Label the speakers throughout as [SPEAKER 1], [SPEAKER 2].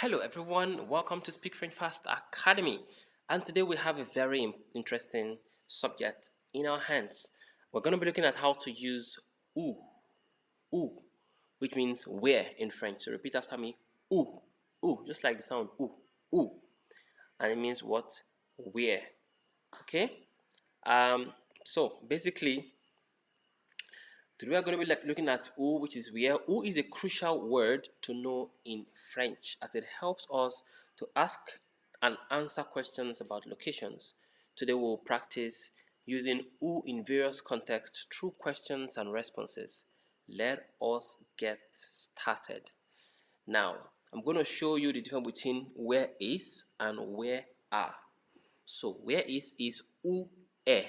[SPEAKER 1] Hello everyone, welcome to Speak French Fast Academy. And today we have a very interesting subject in our hands. We're going to be looking at how to use où, où, which means where in French. So repeat after me, où, où, just like the sound où, où. And it means what? Where. Okay? So basically, today we are going to be looking at où, which is where. Où is a crucial word to know in French as it helps us to ask and answer questions about locations. Today we'll practice using où in various contexts through questions and responses. Let us get started. Now, I'm going to show you the difference between where is and where are. So where is où est.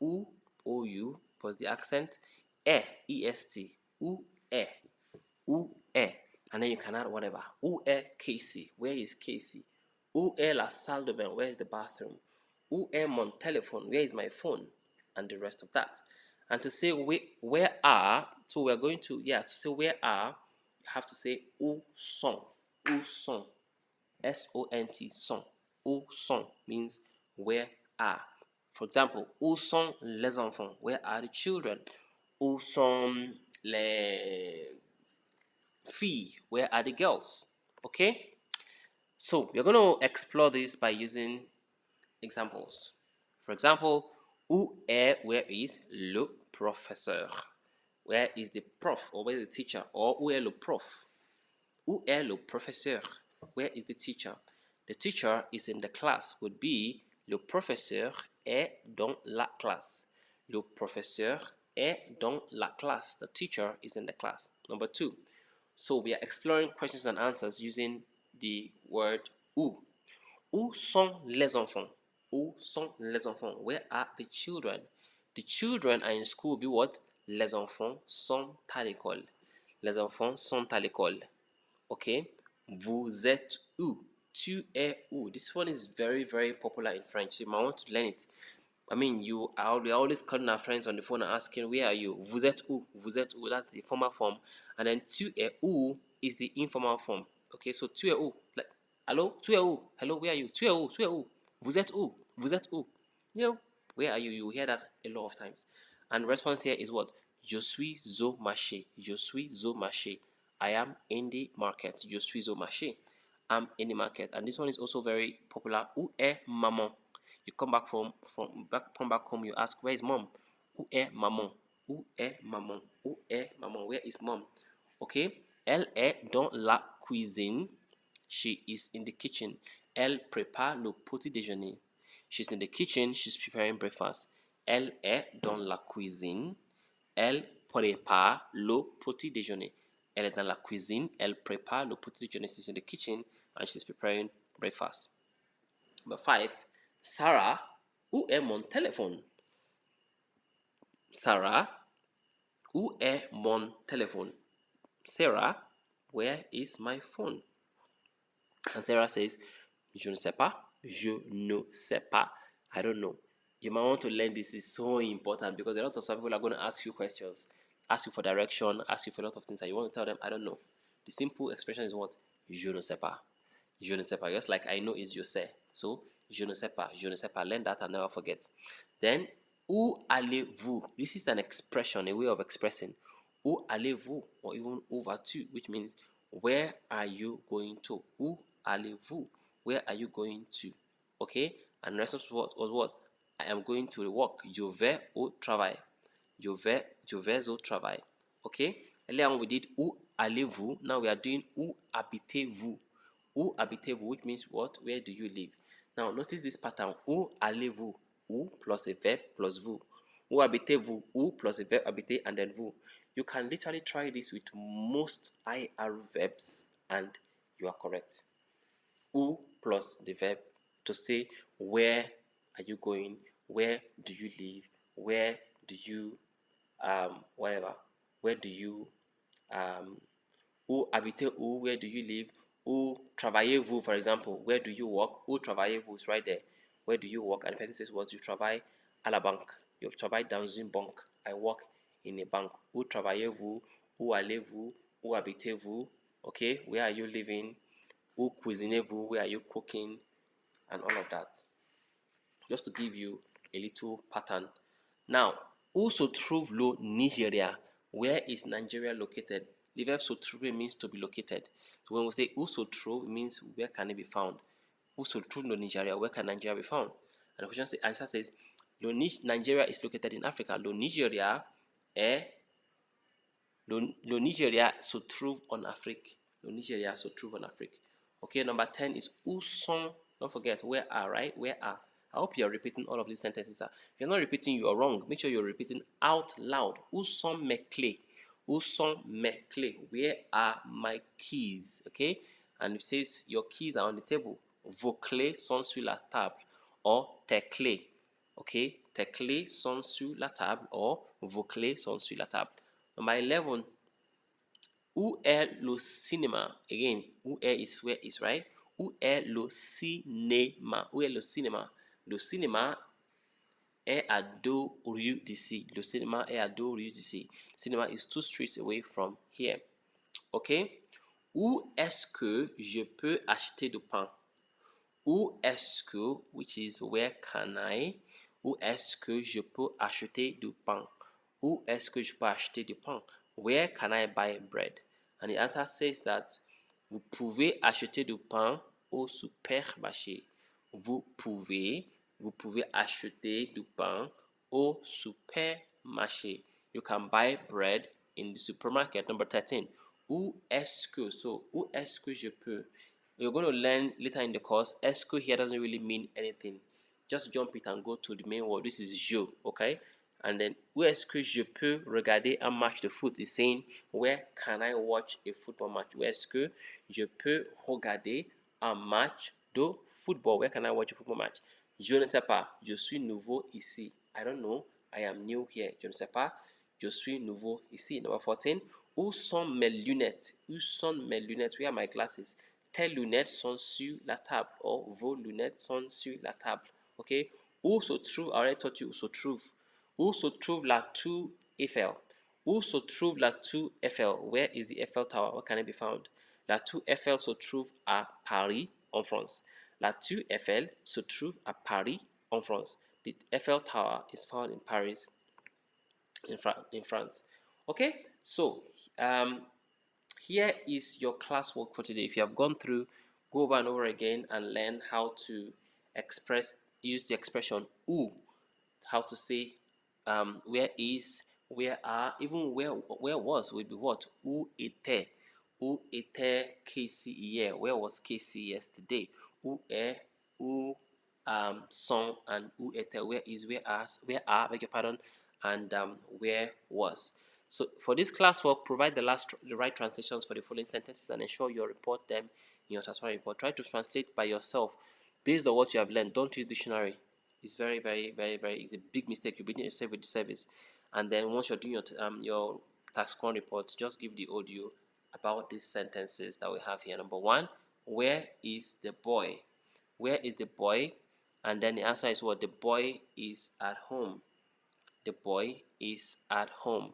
[SPEAKER 1] Où, O-U, plus the accent, E-S-T, où est, où est, and then you can add whatever. Où est Casey? Where is Casey? Où est la salle de bain? Where is the bathroom? Où est mon téléphone? Where is my phone? And the rest of that. And to say where are, so we're going to, to say where are, you have to say où sont. Où sont. S-O-N-T, sont. Où sont means where are. For example, où sont les enfants? Where are the children? Où sont les filles? Where are the girls? Okay? So we're going to explore this by using examples. For example, where is le professeur? Where is the prof or where is the teacher? Or où est le prof? Où est le professeur? Where is the teacher? The teacher is in the class would be le professeur est dans la classe. Le professeur est dans la classe. The teacher is in the class. Number 2. So we are exploring questions and answers using the word où. Où sont les enfants? Où sont les enfants? Where are the children? The children are in school. Be what? Les enfants sont à l'école. Les enfants sont à l'école. Okay? Vous êtes où? Tu es où? This one is very, very popular in French. So you might want to learn it. I mean, we're always calling our friends on the phone and asking, where are you? Vous êtes où? Vous êtes où? That's the formal form. And then tu es où is the informal form. Okay, so tu es où? Like, hello? Tu es où? Hello, where are you? Tu es où? Tu es où? Vous êtes où? Vous êtes où? You know, where are you? You hear that a lot of times. And response here is what? Je suis au marché. Je suis au marché. I am in the market. Je suis au marché. I'm in the market. And this one is also very popular. Où est maman? You come back come back home. You ask, where is mom? Où est maman? Où est maman? Où est maman? Where is mom? Okay. Elle est dans la cuisine. She is in the kitchen. Elle prépare le petit déjeuner. She's in the kitchen. She's preparing breakfast. Elle est dans la cuisine. Elle prépare le petit déjeuner. Elle est dans la cuisine. Elle prépare le petit déjeuner. She's in the kitchen and she's preparing breakfast. Number 5. Sarah, où est mon téléphone? Sarah, où est mon téléphone? Sarah, where is my phone? And Sarah says, je ne sais pas. Je ne sais pas. I don't know. You might want to learn this. Is so important because a lot of some people are going to ask you questions, ask you for direction, ask you for a lot of things, and you want to tell them, I don't know. The simple expression is what? Je ne sais pas. Je ne sais pas. Just like I know is je sais. So, je ne sais pas. Je ne sais pas. Learn that and never forget. Then, où allez-vous? This is an expression, a way of expressing. Où allez-vous? Or even où vas-tu? Which means, where are you going to? Où allez-vous? Where are you going to? Okay? And the rest of what was what? I am going to work. Je vais au travail. Je vais au travail. Okay? Earlier on we did où allez-vous? Now we are doing où habitez-vous? Où habitez-vous? Which means what? Where do you live? Now notice this pattern. Où allez-vous? Où plus a verb plus vous. Où habitez-vous? Où plus a verb habiter and then vous. You can literally try this with most IR verbs and you are correct. Où plus the verb to say where are you going, where do you live, where do you whatever, where do you où habitez-vous, where do you live, où travaillez-vous, for example, where do you work, où travaillez-vous is right there, where do you work, and the person says what, you travaille à la banque, you travaille dans une banque, I work in a bank, où travaillez-vous, où allez-vous, où habitez-vous, okay, where are you living, Où cuisinez-vous? Where are you cooking? And all of that. Just to give you a little pattern. Now, où se trouve le Nigeria? Where is Nigeria located? The verb se trouver means to be located. So when we say où se trouve, it means where can it be found? Où se trouve le Nigeria? Where can Nigeria be found? And the question answer says, Nigeria is located in Africa. Le Nigeria se trouve en Afrique. Le Nigeria se trouve en Afrique. Okay, number 10 is où sont. Don't forget, where are, right? Where are. I hope you're repeating all of these sentences. If you're not repeating, you are wrong. Make sure you're repeating out loud. Où sont mes clés? Où sont mes clés? Where are my keys? Okay? And it says your keys are on the table. Vos clés sont sur la table. Or tes clés. Okay? Tes clés sont sur la table. Or vos clés sont sur la table. Number 11, où est le cinéma? Again, où est is where is, right? Où est le cinéma? Où est le cinéma? Le cinéma est à 2 rues d'ici. Le cinéma est à 2 rues d'ici. Le cinéma is 2 streets away from here. Okay? Où est-ce que je peux acheter du pain? Où est-ce que, which is where can I? Où est-ce que je peux acheter du pain? Où est-ce que je peux acheter du pain? Where can I buy bread? And the answer says that vous pouvez acheter du pain au supermarché. Vous pouvez acheter du pain au supermarché. You can buy bread in the supermarket. Number 13. Où est-ce que? So, où est-ce que je peux? You're going to learn later in the course. Est-ce que here doesn't really mean anything. Just jump it and go to the main word. This is je, okay? And then, où est-ce que je peux regarder un match de foot? Is saying, where can I watch a football match? Où est-ce que je peux regarder un match de football? Where can I watch a football match? Je ne sais pas. Je suis nouveau ici. I don't know. I am new here. Je ne sais pas. Je suis nouveau ici. Number 14. Où sont mes lunettes? Où sont mes lunettes? Where are my glasses? Tes lunettes sont sur la table. Or vos lunettes sont sur la table. Okay? Où se trouve? I already taught you où se trouve. Où se trouve la tour Eiffel? Où se trouve la tour Eiffel? Where is the Eiffel Tower? Where can it be found? La tour Eiffel se trouve à Paris, en France. La tour Eiffel se trouve à Paris, en France. The Eiffel Tower is found in Paris, in France. Okay, so here is your classwork for today. If you have gone through, go over and over again and learn how to use the expression où, how to say where is, where are, even where was will be what? Où était? Où était Casey hier? Where was Casey yesterday? Où est, où sont, and où était? Where is, where are, beg your pardon, and where was. So for this classwork, provide the right translations for the following sentences and ensure you report them in your transfer report. Try to translate by yourself based on what you have learned. Don't use dictionary. It's very, very, very, very. It's a big mistake. You're beating yourself with the service. And then once you're doing your task one report, just give the audio about these sentences that we have here. Number 1, where is the boy? Where is the boy? And then the answer is what? The boy is at home. The boy is at home.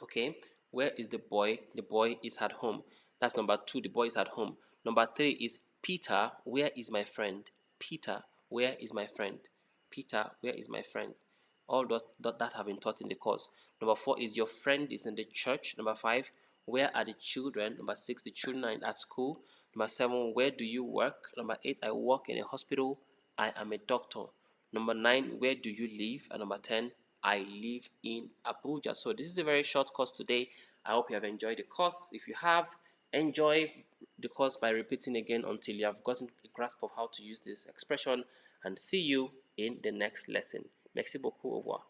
[SPEAKER 1] Okay, where is the boy? The boy is at home. That's number 2. The boy is at home. Number 3 is Peter. Where is my friend? Peter, where is my friend? Peter, where is my friend? All those that have been taught in the course. Number 4 is your friend is in the church. Number 5, where are the children? Number 6, the children are at school. Number 7, where do you work? Number 8, I work in a hospital. I am a doctor. Number 9, where do you live? And number 10, I live in Abuja. So this is a very short course today. I hope you have enjoyed the course. If you have, enjoy the course by repeating again until you have gotten a grasp of how to use this expression, and see you in the next lesson. Merci beaucoup. Au revoir.